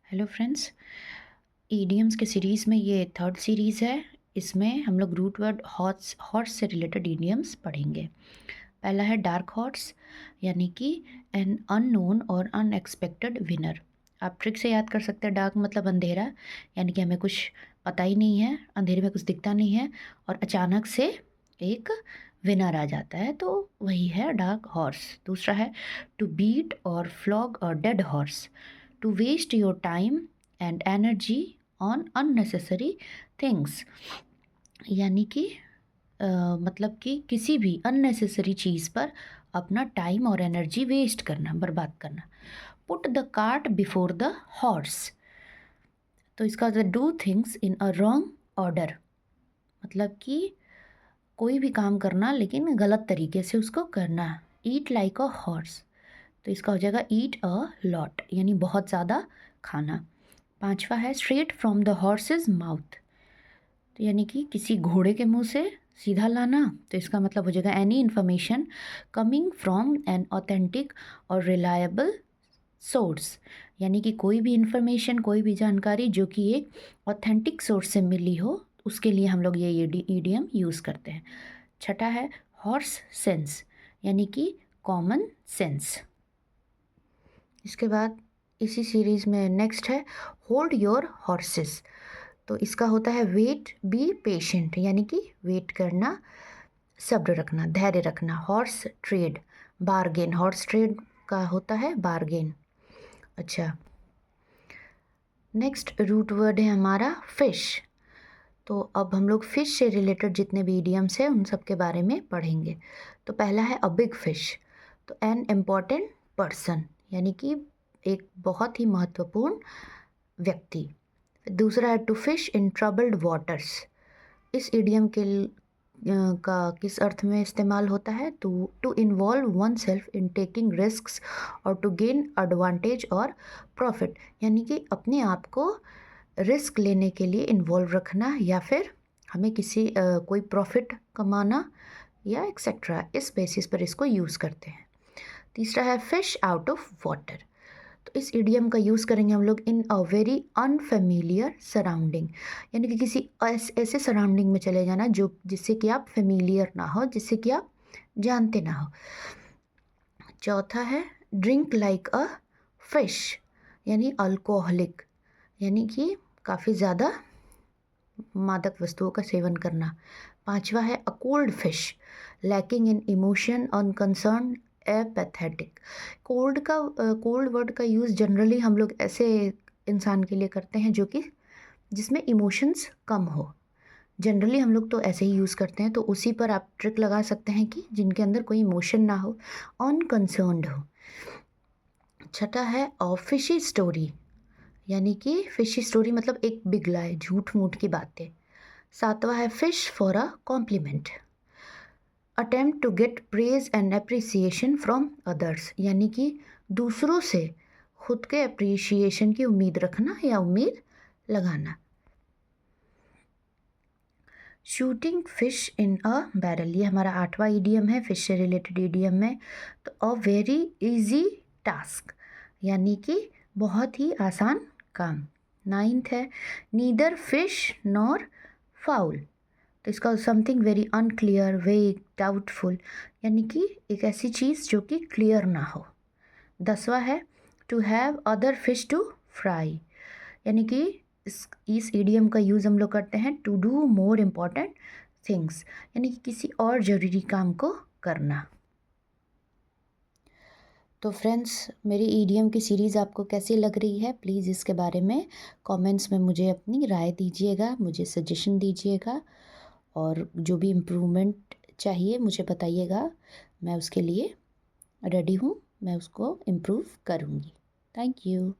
Hello friends, idioms के series में ये थर्ड सीरीज़ है। इसमें हम लोग रूट वर्ड हॉर्स हॉर्स से रिलेटेड ईडियम्स पढ़ेंगे। पहला है डार्क हॉर्स, यानी कि एन अननोन और अनएक्सपेक्टेड विनर। आप ट्रिक से याद कर सकते हैं। डार्क मतलब अंधेरा, यानी कि हमें कुछ पता ही नहीं है, अंधेरे में कुछ दिखता नहीं है और अचानक से एक विनर आ जाता है, तो वही है डार्क हॉर्स। दूसरा है टू बीट और फ्लॉग और dead horse, to waste your time and energy on unnecessary things, यानी कि मतलब कि किसी भी अननेसेसरी चीज़ पर अपना टाइम और एनर्जी वेस्ट करना, बर्बाद करना। Put the cart before the horse, तो इसका do things in a wrong order, मतलब कि कोई भी काम करना लेकिन गलत तरीके से उसको करना। ईट लाइक अ हॉर्स, तो इसका हो जाएगा ईट अ लॉट, यानी बहुत ज़्यादा खाना। पांचवा है straight from the horse's mouth, तो यानी कि किसी घोड़े के मुंह से सीधा लाना, तो इसका मतलब हो जाएगा any information coming from an authentic और रिलायबल सोर्स, यानी कि कोई भी इंफॉर्मेशन, कोई भी जानकारी जो कि एक ऑथेंटिक सोर्स से मिली हो, उसके लिए हम लोग ये ईडियम यूज़ करते हैं। छठा है हॉर्स सेंस, यानी कि कॉमन सेंस। इसके बाद इसी सीरीज़ में नेक्स्ट है होल्ड योर हॉर्सेस, तो इसका होता है वेट बी पेशेंट, यानी कि वेट करना, सब्र रखना, धैर्य रखना। Horse trade, bargain, horse trade का होता है बारगेन। अच्छा, नेक्स्ट रूट वर्ड है हमारा फिश। तो अब हम लोग फिश से रिलेटेड जितने भी इडियम्स हैं उन सब के बारे में पढ़ेंगे। तो पहला है अ बिग फिश, तो एन इम्पॉर्टेंट पर्सन, यानी कि एक बहुत ही महत्वपूर्ण व्यक्ति। दूसरा है to fish in troubled waters, इस इडियम के का किस अर्थ में इस्तेमाल होता है? To involve oneself in taking risks और टू गेन एडवांटेज और प्रॉफिट, यानी कि अपने आप को रिस्क लेने के लिए इन्वॉल्व रखना या फिर हमें किसी कोई प्रॉफिट कमाना या एक्सेट्रा, इस बेसिस पर इसको यूज़ करते हैं। तीसरा है फिश आउट ऑफ वाटर, तो इस इडियम का यूज़ करेंगे हम लोग इन अ वेरी अनफेमिलियर सराउंडिंग, यानी कि किसी ऐसे सराउंडिंग में चले जाना जो जिससे कि आप फेमिलियर ना हो, जिससे कि आप जानते ना हो। चौथा है ड्रिंक लाइक अ फिश, यानी अल्कोहलिक, यानी कि काफ़ी ज़्यादा मादक वस्तुओं का सेवन करना। पांचवा है a cold fish, lacking in emotion unconcern apathetic. Cold word का यूज़ जनरली हम लोग ऐसे इंसान के लिए करते हैं जो कि जिसमें इमोशंस कम हो। जनरली हम लोग तो ऐसे ही यूज़ करते हैं, तो उसी पर आप ट्रिक लगा सकते हैं कि जिनके अंदर कोई इमोशन ना हो, अनकंसर्न्ड हो। छठा है फिशी स्टोरी, यानी कि फिशी स्टोरी मतलब एक बिगलाए झूठ मूठ की बातें। सातवां है fish for a compliment, attempt to get praise and appreciation from others, यानी कि दूसरों से खुद के अप्रिसिएशन की उम्मीद रखना या उम्मीद लगाना। Shooting fish in a barrel, ये हमारा आठवां ईडियम है फिश से रिलेटेड ईडियम में। तो अ वेरी इजी टास्क, यानी कि बहुत ही आसान काम। नाइन्थ है नीदर फिश नॉर फाउल, तो इसका समथिंग वेरी अनक्लियर वेग डाउटफुल, यानी कि एक ऐसी चीज़ जो कि क्लियर ना हो। 10वां है to have other fish to fry, यानी कि इस ईडियम का यूज़ हम लोग करते हैं to do more important things, यानी कि किसी और ज़रूरी काम को करना। तो फ्रेंड्स, मेरी ईडियम की सीरीज़ आपको कैसी लग रही है? प्लीज़ इसके बारे में कमेंट्स में मुझे अपनी राय दीजिएगा, मुझे सजेशन दीजिएगा और जो भी इम्प्रूवमेंट चाहिए मुझे बताइएगा। मैं उसके लिए रेडी हूँ, मैं उसको इम्प्रूव करूँगी। Thank you.